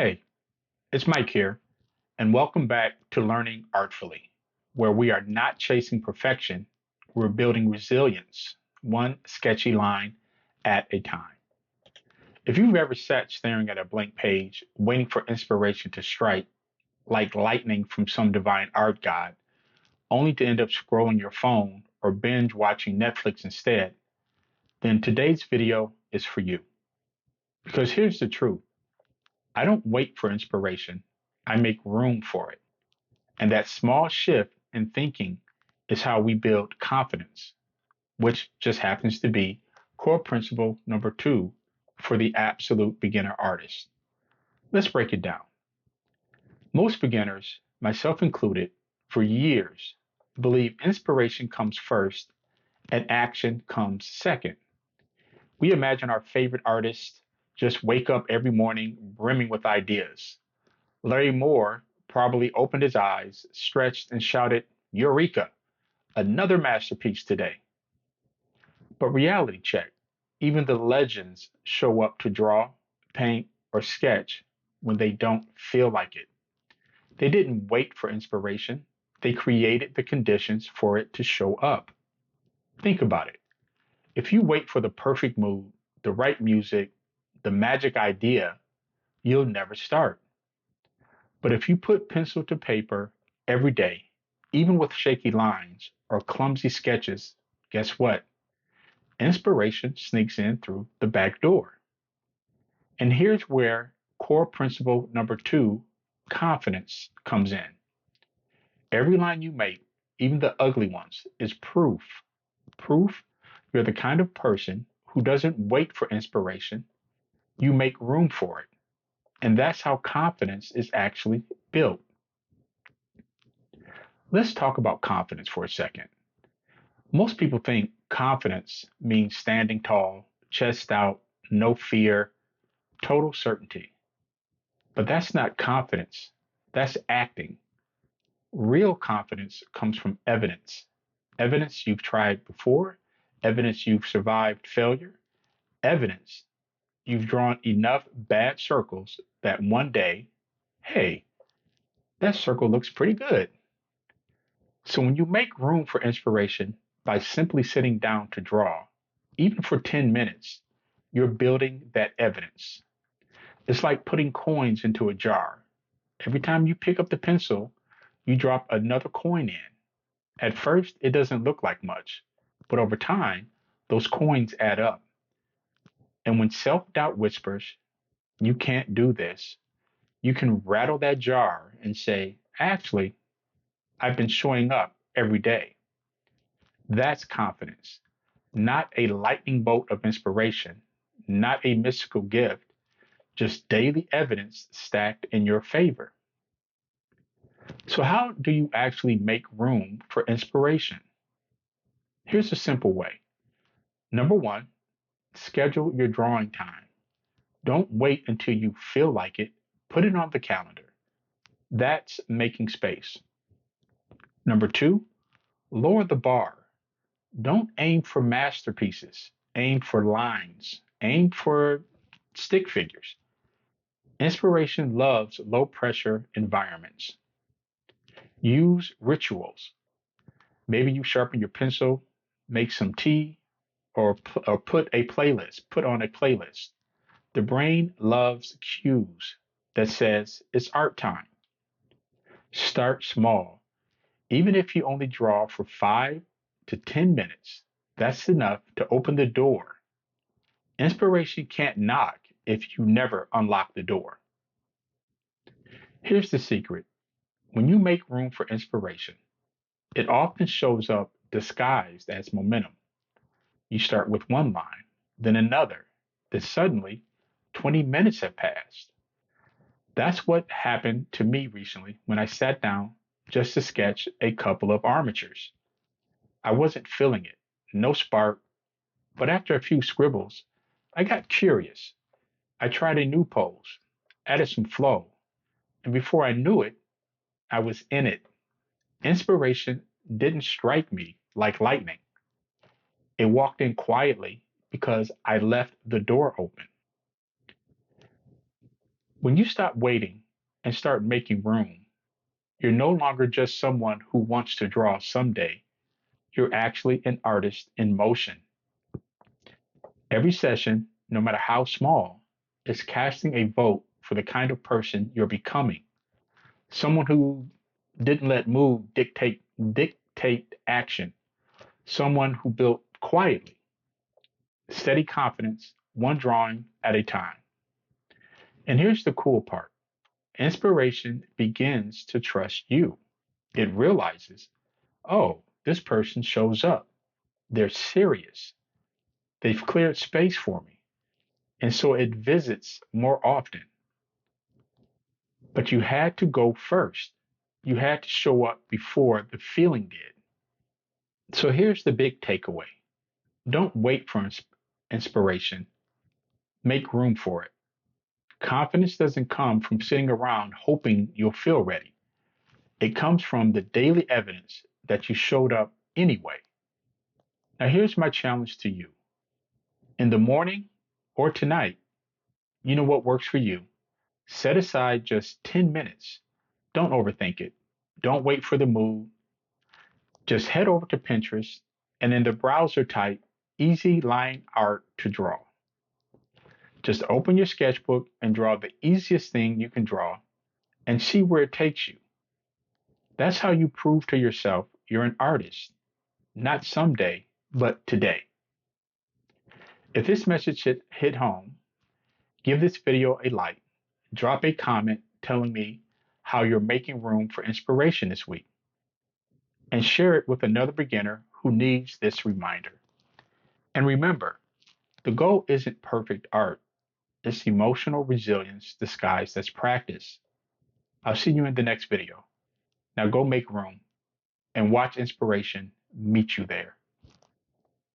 Hey, it's Mike here, and welcome back to Learning Artfully, where we are not chasing perfection, we're building resilience, one sketchy line at a time. If you've ever sat staring at a blank page, waiting for inspiration to strike, like lightning from some divine art god, only to end up scrolling your phone or binge watching Netflix instead, then today's video is for you. Because here's the truth: I don't wait for inspiration, I make room for it. And that small shift in thinking is how we build confidence, which just happens to be core principle number two for the absolute beginner artist. Let's break it down. Most beginners, myself included, for years believe inspiration comes first and action comes second. We imagine our favorite artists just wake up every morning brimming with ideas. Larry Moore probably opened his eyes, stretched, and shouted, Eureka! Another masterpiece today. But reality check: even the legends show up to draw, paint, or sketch when they don't feel like it. They didn't wait for inspiration, they created the conditions for it to show up. Think about it. If you wait for the perfect mood, the right music, the magic idea, you'll never start. But if you put pencil to paper every day, even with shaky lines or clumsy sketches, guess what? Inspiration sneaks in through the back door. And here's where core principle number two, confidence, comes in. Every line you make, even the ugly ones, is proof. Proof you're the kind of person who doesn't wait for inspiration, you make room for it. And that's how confidence is actually built. Let's talk about confidence for a second. Most people think confidence means standing tall, chest out, no fear, total certainty. But that's not confidence, that's acting. Real confidence comes from evidence. Evidence you've tried before, evidence you've survived failure, evidence you've drawn enough bad circles that one day, hey, that circle looks pretty good. So when you make room for inspiration by simply sitting down to draw, even for 10 minutes, you're building that evidence. It's like putting coins into a jar. Every time you pick up the pencil, you drop another coin in. At first, it doesn't look like much, but over time, those coins add up. And when self doubt whispers, you can't do this, you can rattle that jar and say, actually, I've been showing up every day. That's confidence, not a lightning bolt of inspiration, not a mystical gift, just daily evidence stacked in your favor. So, how do you actually make room for inspiration? Here's a simple way. Number one, schedule your drawing time. Don't wait until you feel like it, put it on the calendar. That's making space. Number two, lower the bar. Don't aim for masterpieces, aim for lines, aim for stick figures. Inspiration loves low pressure environments. Use rituals. Maybe you sharpen your pencil, make some tea, or put on a playlist. The brain loves cues that says it's art time. Start small. Even if you only draw for 5 to 10 minutes, that's enough to open the door. Inspiration can't knock if you never unlock the door. Here's the secret: when you make room for inspiration, it often shows up disguised as momentum. You start with one line, then another, then suddenly 20 minutes have passed. That's what happened to me recently when I sat down just to sketch a couple of armatures. I wasn't feeling it, no spark, but after a few scribbles, I got curious. I tried a new pose, added some flow, and before I knew it, I was in it. Inspiration didn't strike me like lightning. It walked in quietly because I left the door open. When you stop waiting and start making room, you're no longer just someone who wants to draw someday. You're actually an artist in motion. Every session, no matter how small, is casting a vote for the kind of person you're becoming. Someone who didn't let mood dictate action. Someone who built quietly, steady confidence, one drawing at a time. And here's the cool part. Inspiration begins to trust you. It realizes, oh, this person shows up. They're serious. They've cleared space for me. And so it visits more often. But you had to go first. You had to show up before the feeling did. So here's the big takeaway. Don't wait for inspiration. Make room for it. Confidence doesn't come from sitting around hoping you'll feel ready. It comes from the daily evidence that you showed up anyway. Now, here's my challenge to you. In the morning or tonight, you know what works for you. Set aside just 10 minutes. Don't overthink it. Don't wait for the mood. Just head over to Pinterest and in the browser type easy line art to draw. Just open your sketchbook and draw the easiest thing you can draw and see where it takes you. That's how you prove to yourself you're an artist, not someday, but today. If this message hit home, give this video a like, drop a comment telling me how you're making room for inspiration this week, and share it with another beginner who needs this reminder. And remember, the goal isn't perfect art, it's emotional resilience disguised as practice. I'll see you in the next video. Now go make room and watch inspiration meet you there.